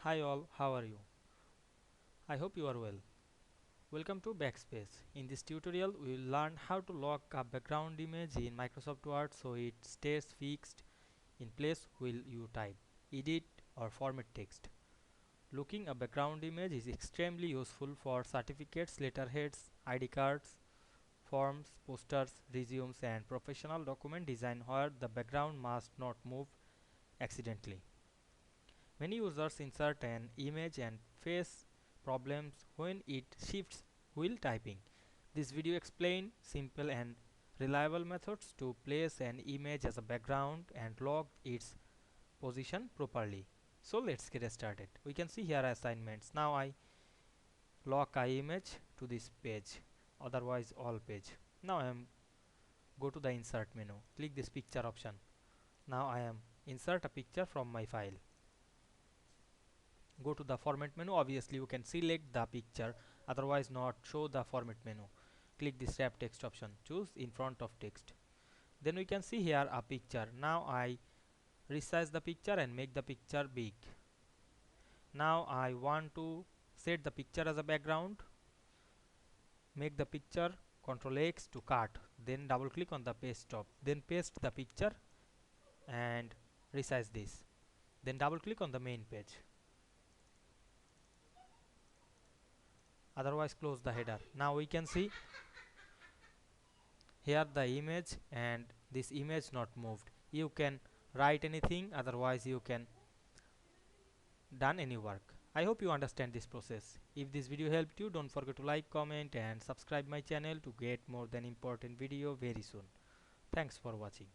Hi all, how are you? I hope you are well. Welcome to Backspace. In this tutorial, we will learn how to lock a background image in Microsoft Word so it stays fixed in place while you type, edit or format text. Locking a background image is extremely useful for certificates, letterheads, ID cards, forms, posters, resumes and professional document design where the background must not move accidentally. Many users insert an image and face problems when it shifts while typing. This video explains simple and reliable methods to place an image as a background and lock its position properly. So let's get started. We can see here assignments. Now I lock a image to this page, otherwise all page. Now I am go to the insert menu. Click this picture option. Now I am insert a picture from my file. Go to the format menu. Obviously you can select the picture, otherwise not show the format menu. Click this wrap text option, choose in front of text. Then we can see here a picture. Now I resize the picture and make the picture big. Now I want to set the picture as a background. Make the picture, Ctrl X to cut, then double click on the paste top, then paste the picture and resize this, then double click on the main page. Otherwise close the header. Now we can see here the image and this image not moved. You can write anything, otherwise you can done any work. I hope you understand this process. If this video helped you, don't forget to like, comment and subscribe my channel to get more than important video very soon. Thanks for watching.